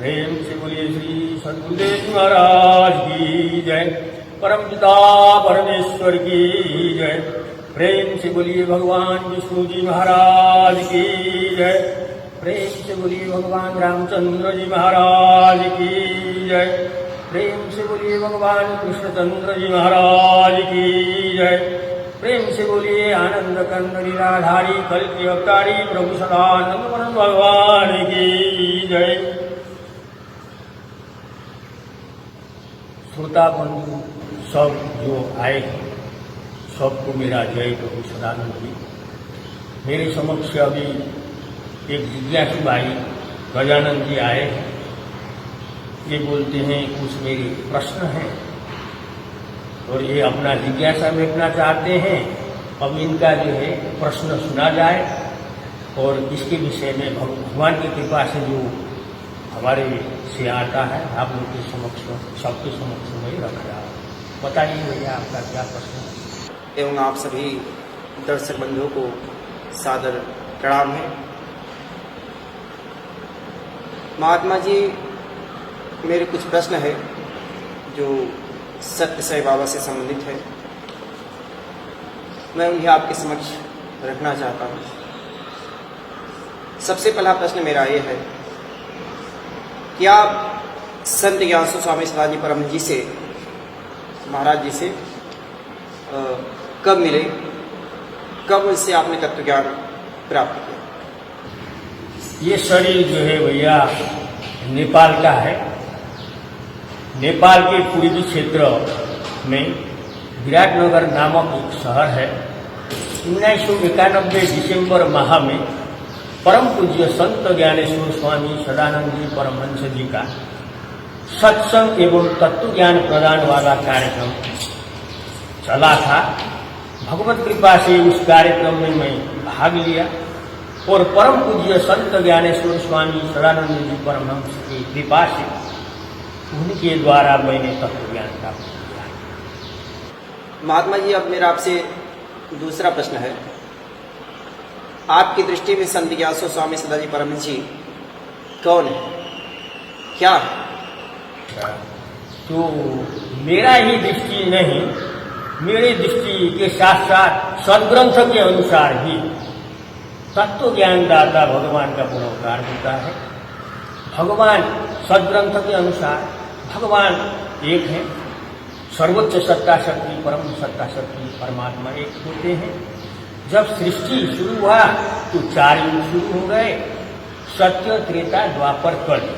प्रेम से बोलिए श्री सद्गुरुदेव जी महाराज की जय। परम पिता परमेश्वर की जय। प्रेम से बोलिए भगवान विष्णु जी महाराज की जय। प्रेम से बोलिए भगवान रामचंद्र जी महाराज की जय। प्रेम से बोलिए भगवान कृष्णचंद्र जी महाराज की जय। प्रेम से बोलिए आनंद कंद लीलाधारी कल्कि अवतारी प्रभु सदानंद भगवान की जय। श्रोता बंधु सब जो आए सबको मेरा जय प्रभु सदानंद जी। मेरे समक्ष अभी एक जिज्ञासु भाई गजानंद जी आए हैं। ये बोलते हैं कुछ मेरे प्रश्न हैं और ये अपना जिज्ञासा व्यक्तना चाहते हैं। अब इनका जो है प्रश्न सुना जाए और इसके विषय में भगवान की कृपा से जो हमारे से आता है आप लोग के समक्ष सबके समक्ष में रख रहा है। बताइए भैया आपका क्या प्रश्न है। एवं आप सभी दर्शक बंधुओं को सादर प्रणाम है। महात्मा जी, मेरे कुछ प्रश्न है जो सत्य साईं बाबा से संबंधित है। मैं उन्हें आपके समक्ष रखना चाहता हूँ। सबसे पहला प्रश्न मेरा ये है कि आप संत ज्ञानसु स्वामी सदानंद परम जी से महाराज जी से कब मिले, कब उनसे आपने तत्व ज्ञान प्राप्त किया? ये शरीर जो है भैया नेपाल का है। नेपाल के पूर्वी क्षेत्र में विराटनगर नामक एक शहर है। 1991 दिसंबर माह में परम पूज्य संत ज्ञानेश्वर स्वामी सदानंद जी परमहंस जी का सत्संग एवं तत्व ज्ञान प्रदान वाला कार्यक्रम चला था। भगवत कृपा से उस कार्यक्रम में मैं भाग लिया और परम पूज्य संत ज्ञानेश्वर स्वामी सदानंद जी परमहंस की कृपा से उनके द्वारा मैंने तत्व ज्ञान प्राप्त किया। महात्मा जी, अब मेरा आपसे दूसरा प्रश्न है। आपकी दृष्टि में संत ज्ञानेश्वर स्वामी सदानंद जी परमहंस जी कौन है, क्या है? तो मेरा ही दृष्टि नहीं, मेरे दृष्टि के साथ साथ सदग्रंथ के अनुसार भी तत्व ज्ञान दाता भगवान का पुनरुद्धार होता है। भगवान सदग्रंथ के अनुसार भगवान एक है। सर्वोच्च सत्ता शक्ति परम सत्ता शक्ति परमात्मा एक होते हैं। जब सृष्टि शुरू हुआ तो 4 युग शुरू हो गए, सत्य त्रेता द्वापर कल।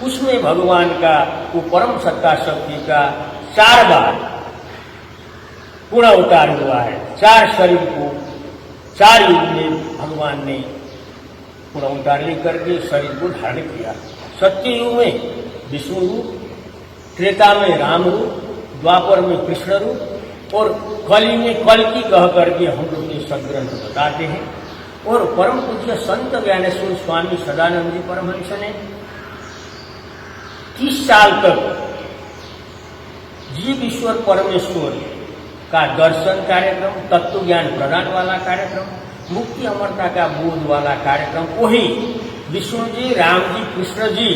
उसमें भगवान का वो परम सत्ता शक्ति का 4 बार पूर्ण अवतार हुआ है। 4 शरीर को 4 युग में भगवान ने पूर्ण अवतार लेकर के शरीर को धारण किया। सत्य युग में विष्णु रूप, त्रेता में राम रूप, द्वापर में कृष्ण रूप और कली में कल्कि कह करके हम लोग ये सदग्रंथ बताते हैं। और परम पूज्य संत ज्ञानेश्वर स्वामी सदानंद जी परमहंस ने 30 साल तक जीव ईश्वर परमेश्वर का दर्शन कार्यक्रम, तत्व ज्ञान प्रदान वाला कार्यक्रम, मुक्ति अमरता का बोध वाला कार्यक्रम वही विष्णु जी, राम जी, कृष्ण जी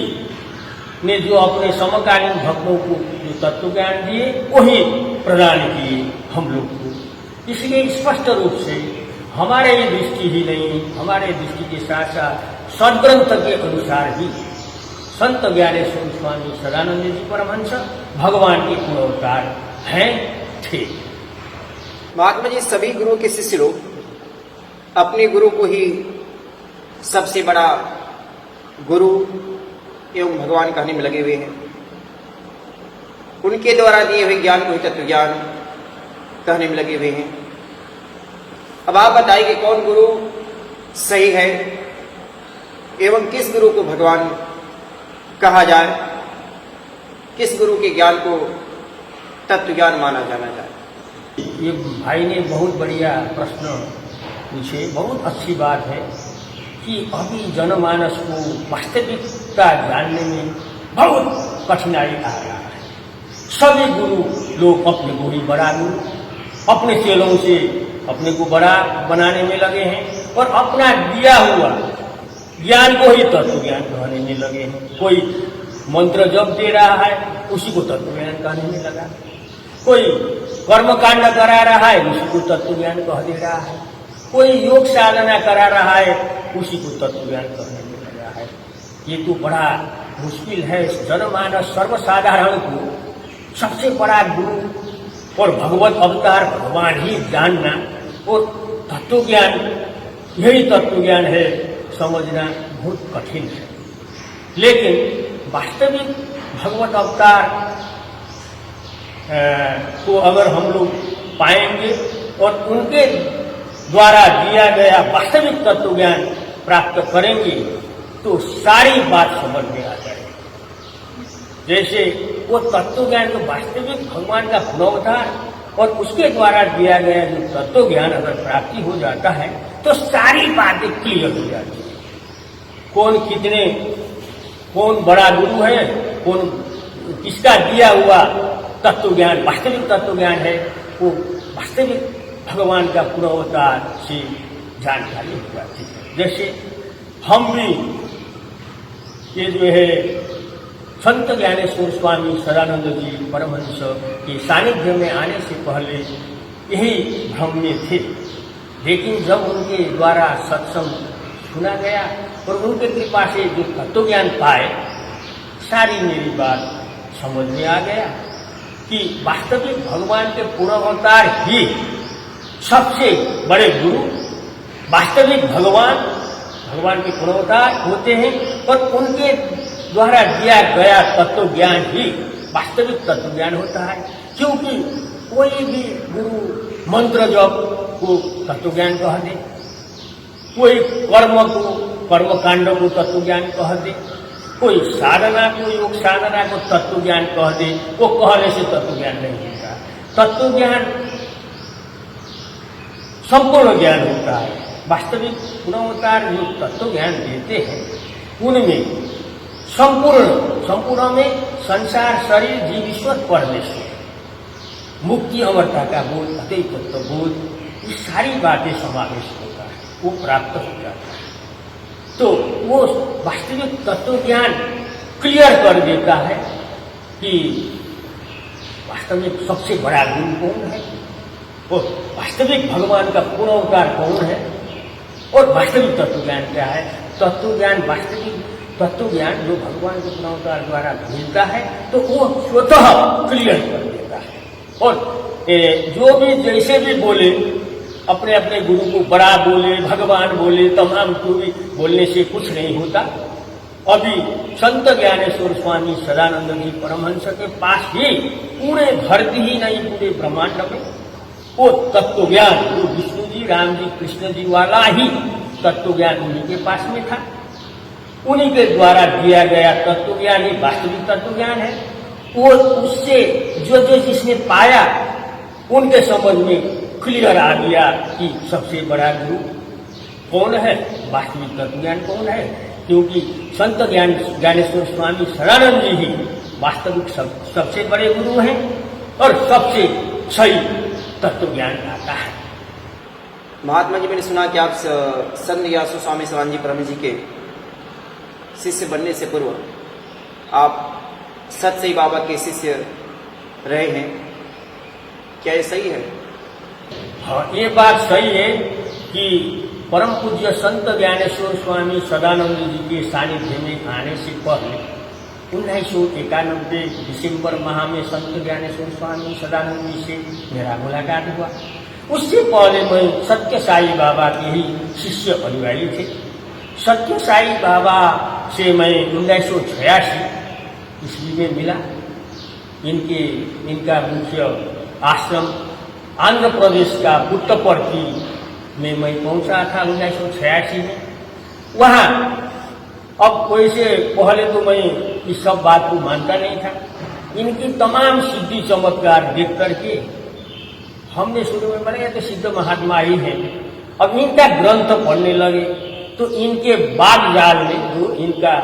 ने जो अपने समकालीन भक्तों को जो तत्व ज्ञान दिए वही प्रदान किए हम लोग को। इसलिए स्पष्ट रूप से हमारे ये दृष्टि ही नहीं, हमारे दृष्टि के साथ साथ सदग्रंथ के अनुसार ही संत ज्ञानेश्वर स्वामी सदानंद जी परमहंस भगवान के पूर्ण अवतार हैं थे। महात्मा जी, सभी गुरुओं के शिष्य लोग अपने गुरु को ही सबसे बड़ा गुरु एवं भगवान कहने में लगे हुए हैं। उनके द्वारा दिए हुए ज्ञान को ही तत्व ज्ञान कहने में लगे हुए हैं। अब आप बताइए कि कौन गुरु सही है एवं किस गुरु को भगवान कहा जाए, किस गुरु के ज्ञान को तत्व ज्ञान माना जाना जाए? ये भाई ने बहुत बढ़िया प्रश्न पूछे। बहुत अच्छी बात है कि अभी जनमानस को वास्तविकता जानने में बहुत कठिनाई आ रहा है। सभी गुरु लोग अपने को ही बड़ा गुरु, अपने चेलों से अपने को बड़ा बनाने में लगे हैं और अपना दिया हुआ ज्ञान को ही तत्व ज्ञान कहने में लगे हैं। कोई मंत्र जप दे रहा है, उसी को तत्व ज्ञान कहने में लगा। कोई कर्मकांड करा रहा है, उसी को तत्व ज्ञान कह दे रहा है। कोई योग साधना करा रहा है, उसी को तत्व ज्ञान कहने में लगा है। ये तो बड़ा मुश्किल है जनमानस सर्वसाधारण को सबसे बड़ा गुरु और भगवत अवतार भगवान ही जानना और तत्व ज्ञान, यही तत्व ज्ञान है, समझना बहुत कठिन है। लेकिन वास्तविक भगवत अवतार को अगर हम लोग पाएंगे और उनके द्वारा दिया गया वास्तविक तत्व ज्ञान प्राप्त करेंगे तो सारी बात समझ में आ जाएगी। जैसे वो तत्व ज्ञान तो वास्तविक भगवान का पुनरुद्धार और उसके द्वारा दिया गया जो तत्व ज्ञान अगर प्राप्ति हो जाता है तो सारी बातें क्लियर हो जाती है। कौन बड़ा गुरु है, कौन किसका दिया हुआ तत्व ज्ञान वास्तविक तत्व ज्ञान है, वो वास्तविक भगवान का पुनरुद्धार से जानकारी हो जाती है। जैसे हम भी ये जो है संत ज्ञानेश्वर स्वामी सदानंद जी परमहंस के सानिध्य में आने से पहले यही भ्रम में थे, लेकिन जब उनके द्वारा सत्संग सुना गया और उनके कृपा से जो तत्व ज्ञान पाए, सारी मेरी बात समझ में आ गया कि वास्तविक भगवान के पुनरुद्धार ही सबसे बड़े गुरु, वास्तविक भगवान के पुनरुद्धार होते हैं और उनके द्वारा दिया गया तत्व ज्ञान ही वास्तविक तत्व ज्ञान होता है। क्योंकि कोई भी गुरु मंत्र जप को तत्व ज्ञान कह दे, कोई कर्म कांड को तत्व ज्ञान कह दे, कोई साधना को योग साधना को तत्व ज्ञान कह दे, वो कहने से तत्व ज्ञान नहीं होता। तत्व ज्ञान संपूर्ण ज्ञान होता है। वास्तविक पुनरुद्धार जो तत्व ज्ञान देते हैं उनमें संपूर्ण में संसार, शरीर, जीव, ईश्वर, परमेश्वर, मुक्ति, अमरता का बोध, अद्वैत तत्व बोध, ये सारी बातें समावेश होता है, वो प्राप्त हो जाता है। तो वो वास्तविक तत्व ज्ञान क्लियर कर देता है कि वास्तविक सबसे बड़ा गुरु कौन है और वास्तविक भगवान का पुनरुद्धार कौन है और वास्तविक तत्व ज्ञान क्या है। तत्व ज्ञान, वास्तविक तत्व ज्ञान जो भगवान के पुनरुद्धार द्वारा मिलता है तो वो स्वतः क्लियर कर देता है। और जो भी जैसे भी बोले, अपने अपने गुरु को बड़ा बोले, भगवान बोले, तमाम को भी बोलने से कुछ नहीं होता। अभी संत ज्ञानेश्वर स्वामी सदानंद जी परमहंस के पास ही पूरे धरती ही नहीं, पूरे ब्रह्मांड में वो तत्व ज्ञान जो विष्णु जी, राम जी, कृष्ण जी वाला ही तत्व ज्ञान उन्हीं के पास में था। उन्हीं के द्वारा दिया गया तत्व ज्ञान ही वास्तविक तत्व ज्ञान है। वो उससे जो जिसने पाया उनके समझ में क्लियर आ गया कि सबसे बड़ा गुरु कौन है, वास्तविक तत्व ज्ञान कौन है। क्योंकि संत ज्ञानेश्वर स्वामी सदानंद जी ही वास्तविक सबसे बड़े गुरु हैं और सबसे सही तत्व ज्ञान आता है। महात्मा जी, मैंने सुना कि आप संत ज्ञानेश्वर स्वामी सदानंद जी परम जी के शिष्य बनने से पूर्व आप सत साई बाबा के शिष्य रहे हैं, क्या ये सही है? हाँ, ये बात सही है कि परम पूज्य संत ज्ञानेश्वर स्वामी सदानंद जी के सानिध्य में आने से पहले 1991 दिसंबर माह में संत ज्ञानेश्वर स्वामी सदानंद जी से मेरा मुलाकात हुआ। उससे पहले मैं सत्य साई बाबा के ही शिष्य अनुयायी थे। सत्य साई बाबा से मैं 1986 ईस्वी में मिला। इनका मुख्य आश्रम आंध्र प्रदेश का पुट्टपर्ती में मैं पहुंचा था 1986 में। वहाँ अब वैसे पहले तो मैं इस सब बात को मानता नहीं था। इनकी तमाम सिद्धि चमत्कार देख करके हमने शुरू में बनाया तो सिद्ध महात्मा ही हैं। अब इनका ग्रंथ पढ़ने लगे तो इनके बाग जाल में जो इनका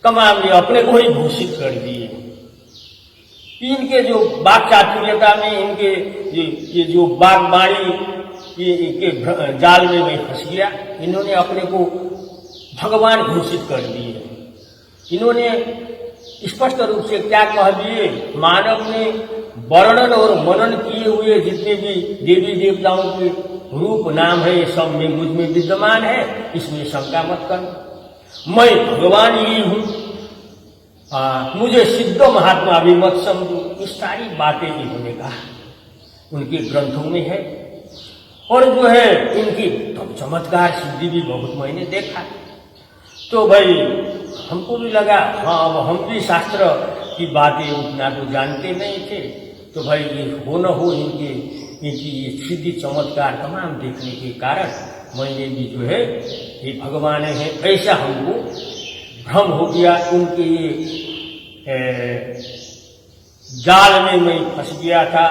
तमाम ये अपने को ही घोषित कर दिए। इनके जो बाग चातुर्यता में इनके ये जो बागबानी के जाल में मैं फंस गया। इन्होंने अपने को भगवान घोषित कर दिए। इन्होंने स्पष्ट रूप से क्या कह दिए, मानव ने वर्णन और मनन किए हुए जितने भी देवी देवताओं के रूप नाम है ये सब में मुझ में विद्यमान है, इसमें शंका मत करना। मैं भगवान ही हूँ, मुझे सिद्ध महात्मा भी मत समझो। ये सारी बातें इन्होंने कहा, उनके ग्रंथों में है। और जो है इनकी तो चमत्कार सिद्धि भी बहुत मैंने देखा। तो भाई हमको भी लगा हाँ अब हम भी शास्त्र की बातें उतना तो जानते नहीं थे, तो भाई ये हो न हो इनकी ये सिद्धि चमत्कार तमाम देखने के कारण मैंने भी जो है ये भगवान है ऐसा हमको भ्रम हो गया। उनके ये जाल में मैं फंस गया था।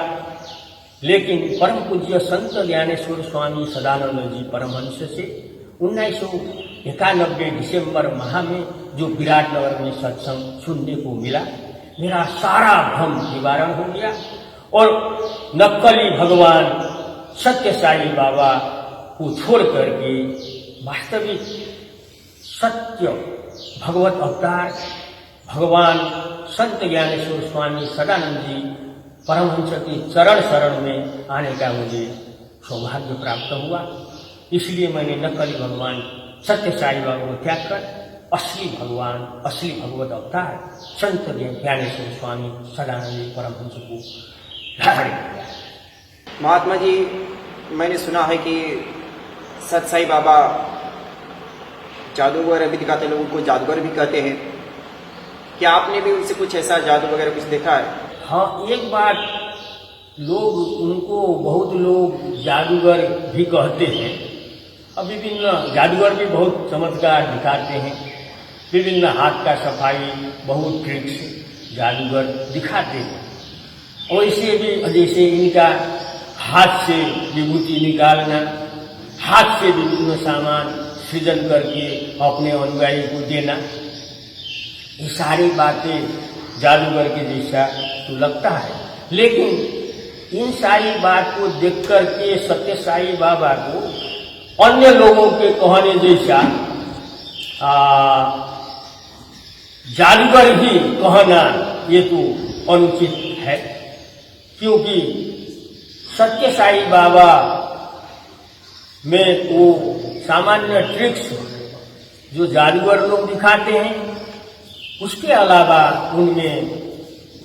लेकिन परम पूज्य संत ज्ञानेश्वर स्वामी सदानंद जी परमहंस से 1991 दिसंबर माह में जो विराटनगर में सत्संग सुनने को मिला, मेरा सारा भ्रम निवारण हो गया और नक्कली भगवान सत्य साई बाबा को छोड़ करके वास्तविक सत्य भगवत अवतार भगवान संत ज्ञानेश्वर स्वामी सदानंद जी परमहंस के चरण शरण में आने का मुझे सौभाग्य प्राप्त हुआ। इसलिए मैंने नकली भगवान सत्य साई बाबा को त्याग कर असली भगवान असली भगवत अवतार संत ज्ञानेश्वर स्वामी सदानंद जी परमहंस को धारण किया। महात्मा जी, मैंने सुना है कि सत साई बाबा जादू वगैरह भी दिखाते, लोगों को जादूगर भी कहते हैं। क्या आपने भी उनसे कुछ ऐसा जादू वगैरह कुछ देखा है? हाँ, एक बार लोग उनको बहुत लोग जादूगर भी कहते हैं। अब विभिन्न जादूगर भी बहुत चमत्कार दिखाते हैं, विभिन्न हाथ का सफाई बहुत ट्रिक्स जादूगर दिखाते हैं। वैसे भी जैसे इनका हाथ से विभूति निकालना, हाथ से विभिन्न सामान सृजन करके अपने अनुयायी को देना, ये सारी बातें जादूगर के जैसा तो लगता है। लेकिन इन सारी बात को देख करके सत्य साई बाबा को अन्य लोगों के कहने जैसा जादूगर ही कहना ये तो अनुचित है, क्योंकि सत्य साई बाबा में वो सामान्य ट्रिक्स जो जादूगर लोग दिखाते हैं उसके अलावा उनमें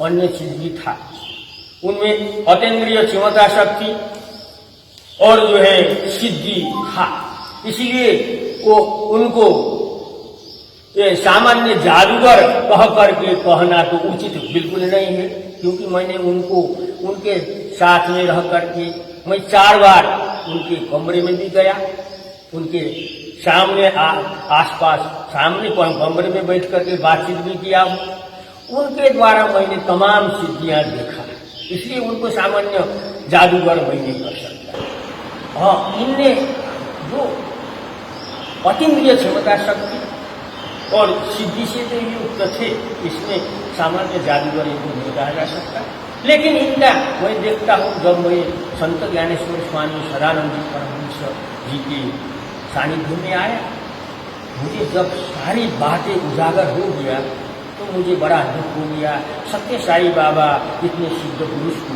अन्य चीज भी था। उनमें अतीन्द्रिय क्षमता शक्ति और जो है सिद्धि था। इसलिए वो उनको ये सामान्य जादूगर कह करके कहना तो उचित बिल्कुल नहीं है, क्योंकि मैंने उनको उनके साथ में रह करके मैं 4 बार उनके कमरे में भी गया, उनके सामने आसपास सामने कमरे में बैठ करके बातचीत भी किया। उनके द्वारा मैंने तमाम सिद्धियां देखा, इसलिए उनको सामान्य जादूगर मैं नहीं कर सकता। हाँ, इनने जो अतीन्द्रिय क्षमता शक्ति और सिद्धि से जो युक्त थे, इसमें सामान्य जादूगर इनको नहीं कहा जा सकता। लेकिन इनका मैं देखता हूँ, जब मैं संत ज्ञानेश्वर स्वामी सदानंद जी परमहंस जी के सानिध्य में आया, मुझे जब सारी बातें उजागर हो गया तो मुझे बड़ा दुख हो गया। सत्य साई बाबा इतने सिद्ध पुरुष को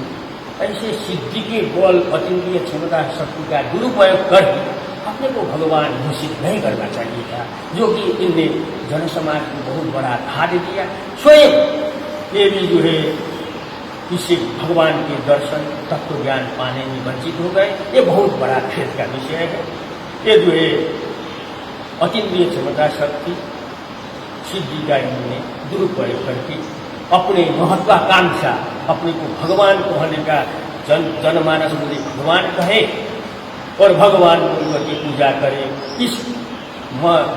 ऐसे सिद्धि के बल अतीन्द्रिय क्षमता शक्ति का दुरुपयोग कर अपने को भगवान घोषित नहीं करना चाहिए था, जो कि इनने जन समाज को बहुत बड़ा घात दिया। स्वयं ये भी जो है इससे भगवान के दर्शन तत्व ज्ञान पाने में वंचित हो गए। ये बहुत बड़ा खेद का विषय है। ये जो है अतीन्द्रिय क्षमता शक्ति सिद्धि का इन्होंने दुरुपयोग करके अपने महत्वाकांक्षा, अपने को भगवान कहने का जनमानस मुझे भगवान कहे और भगवान को की पूजा करे, इस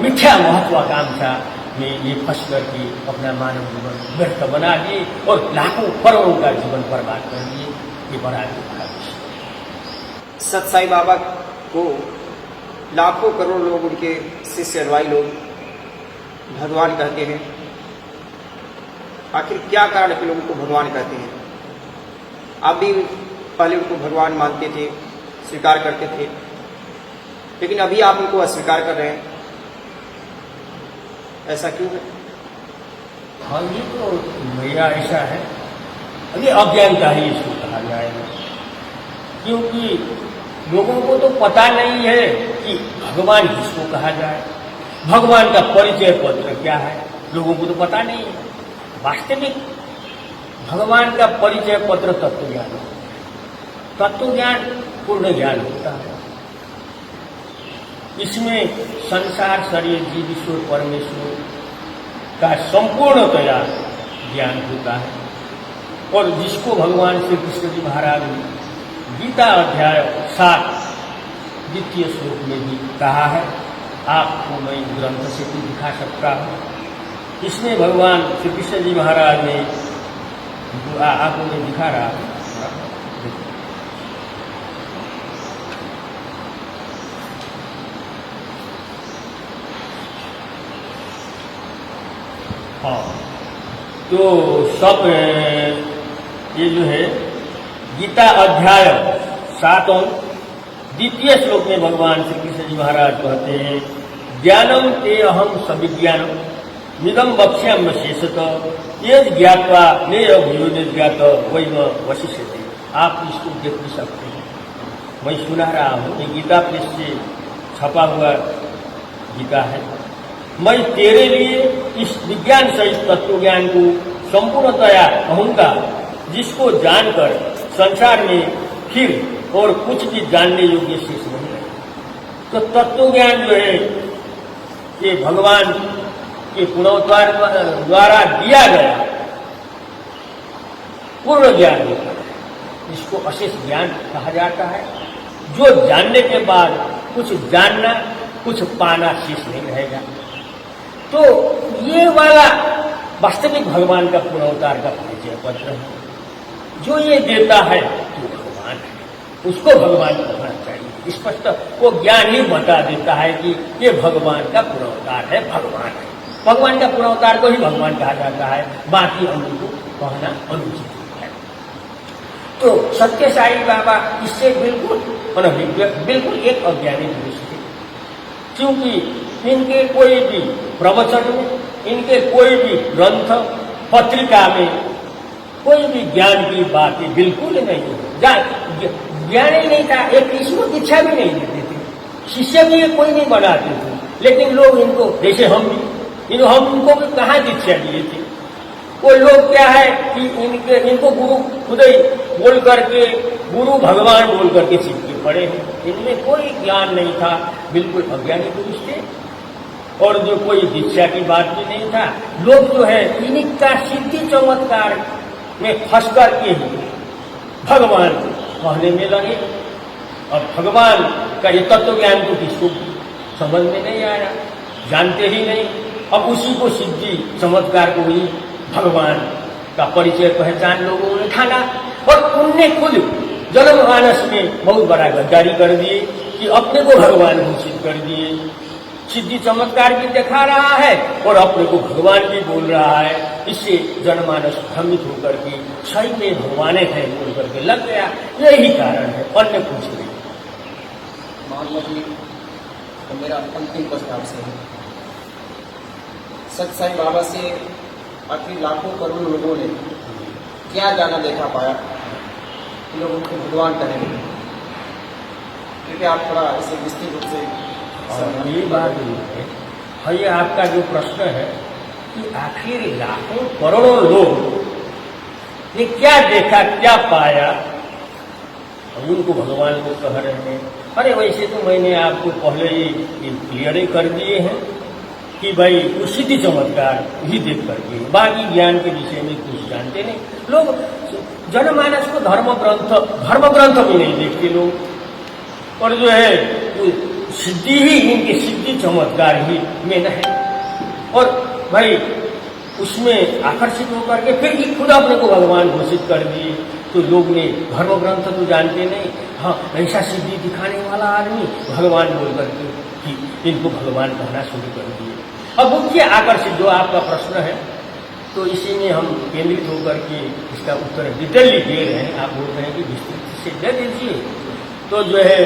मिथ्या महत्वाकांक्षा में ये फंस करके अपना मानव जीवन व्यर्थ बना दिए और लाखों करोड़ों का जीवन बर्बाद कर दिए। ये बड़ा दुख का विषय। सत साई बाबा को लाखों करोड़ लोग, उनके शिष्य अनुयायी लोग भगवान कहते हैं। आखिर क्या कारण है कि लोगों को भगवान कहते हैं? आप भी पहले उनको भगवान मानते थे, स्वीकार करते थे, लेकिन अभी आप उनको अस्वीकार कर रहे हैं। ऐसा क्यों है? हाँ, ये तो भैया ऐसा है, अभी अज्ञानता ही इसको कहा जाएगा, क्योंकि लोगों को तो पता नहीं है कि भगवान किसको कहा जाए, भगवान का परिचय पत्र क्या है, लोगों को तो पता नहीं है। वास्तविक भगवान का परिचय पत्र तत्व ज्ञान है। तत्व ज्ञान पूर्ण ज्ञान होता है। इसमें संसार, शरीर, जीव, ईश्वर, परमेश्वर का संपूर्णतया ज्ञान होता है। और जिसको भगवान श्री कृष्ण जी महाराज ने गीता अध्याय 7 द्वितीय श्लोक में भी कहा है, आपको मैं ग्रंथ से भी दिखा सकता हूँ। इसमें भगवान श्री कृष्ण जी महाराज ने आपको मैं दिखा रहा हूँ। हाँ, तो सब ये जो है गीता अध्याय 7 द्वितीय श्लोक में भगवान श्री कृष्ण जी महाराज कहते हैं, ज्ञानम ते अहम सविज्ञानम निगम वक्ष्याम शेषतः ये ज्ञात्वा ने अभियोज्ञात वही वशिष्यते। आप इसको देख भी सकते हैं, मैं सुना रहा हूँ, ये गीता प्रेस से छपा हुआ गीता है। मैं तेरे लिए इस विज्ञान सहित तत्व ज्ञान को संपूर्णतया कहूँगा, जिसको जानकर संसार में फिर और कुछ भी जानने योग्य शेष नहीं है। तो तत्व ज्ञान जो है ये भगवान के गुणोद्वार द्वारा दिया गया पूर्ण ज्ञान होता है, जिसको अशेष ज्ञान कहा जाता है, जो जानने के बाद कुछ जानना कुछ पाना शेष नहीं रहेगा। तो ये वाला वास्तविक भगवान का पूर्णोद्धार का परिचय पत्र है। जो ये देता है वो भगवान है, उसको भगवान कहना चाहिए। स्पष्ट वो ज्ञान ही बता देता है कि ये भगवान का पूर्णोद्धार है, भगवान है। भगवान का पूर्णोद्धार को ही भगवान कहा जाता है, बाकी अन्य को कहना अनुचित है। तो सत्य साई बाबा इससे बिल्कुल एक अज्ञानी पुरुष थे, क्योंकि इनके कोई भी प्रवचन में, इनके कोई भी ग्रंथ पत्रिका में कोई भी ज्ञान की बातें बिल्कुल नहीं है। ज्ञान ही नहीं था, एक ईश्वर दीक्षा भी नहीं देते थे, शिष्य भी कोई नहीं बनाते थे। लेकिन लोग इनको, जैसे हम भी इनको भी कहाँ दीक्षा दिए थे। वो लोग क्या है कि इनको गुरु खुद ही बोल करके, गुरु भगवान बोल करके चिपके पड़े हैं। इनमें कोई ज्ञान नहीं था, बिल्कुल अज्ञानी पुरुष थे, और जो कोई दीक्षा की बात भी नहीं था। लोग जो है इनका सिद्धि चमत्कार में फंस करके ही भगवान कहने में लगे, और भगवान का ये तत्व ज्ञान को किसको समझ में नहीं आया, जानते ही नहीं। अब उसी को सिद्धि चमत्कार को ही भगवान का परिचय पहचान लोगों ने ठाना, और उनने खुद जनमानस में बहुत बड़ा गद्दारी कर दिए कि अपने को भगवान घोषित कर दिए। सिद्धि चमत्कार भी दिखा रहा है और अपने को भगवान भी बोल रहा है। इससे जनमानस भ्रमित होकर के सही में भगवान है बोल करके लग गया। यही कारण है, अन्य कुछ नहीं। महात्मा जी, तो मेरा अंतिम प्रश्न आपसे है, सत साई बाबा से आखिर लाखों करोड़ों लोगों ने क्या जाना देखा पाया कि लोग उनको भगवान कहेंगे? क्योंकि आप थोड़ा इसे विस्तृत रूप से ये बात है, ये आपका जो प्रश्न है कि आखिर लाखों करोड़ों लोग ने क्या देखा, क्या पाया, उनको भगवान को कह रहे हैं। अरे वैसे तो मैंने आपको पहले ही क्लियर ही कर दिए हैं कि भाई वो सिद्धि चमत्कार ही देख करके, बाकी ज्ञान के विषय में कुछ जानते नहीं। लोग जनमानस को धर्म ग्रंथ भी नहीं देखते लोग, और जो है सिद्धि ही इनके सिद्धि चमत्कार ही में है, और भाई उसमें आकर्षित होकर के फिर भी खुद अपने को भगवान घोषित कर दिए। तो लोग ने धर्म ग्रंथ तो जानते नहीं, हाँ ऐसा सिद्धि दिखाने वाला आदमी भगवान बोल करके कि इनको भगवान कहना शुरू कर दिए। अब मुख्य आकर्षित जो आपका प्रश्न है, तो इसी में हम केंद्रित होकर के इसका उत्तर डिटेली दे रहे हैं। आप बोल रहे हैं कि विस्तृत से दे दीजिए। तो जो है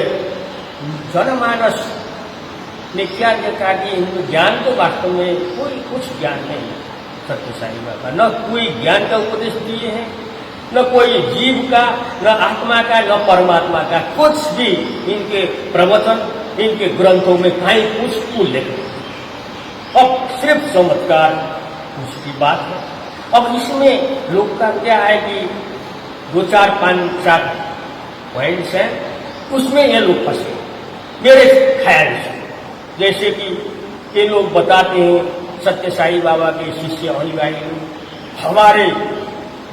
जनमानस ने क्या देखा कि इनमें ज्ञान तो वास्तव में कोई कुछ ज्ञान नहीं सत्य साई बाबा, न कोई ज्ञान का उपदेश दिए हैं, न कोई जीव का, न आत्मा का, न परमात्मा का, कुछ भी इनके प्रवचन, इनके ग्रंथों में कहीं कुछ उल्लेख नहीं। अब सिर्फ चमत्कार उसकी बात है। अब इसमें लोग का क्या है कि 2, 4, 5, 7 पॉइंट्स हैं, उसमें ये लोग फंसे मेरे ख्याल से। जैसे कि ये लोग बताते हैं सत्य साई बाबा के शिष्य अनुयायी हमारे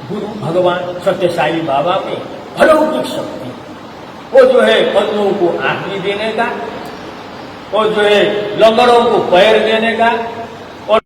गुरु भगवान सत्य साई बाबा में अलौकिक शक्ति, वो जो है अंधों को आंख देने का, वो जो है लंगड़ों को पैर देने का,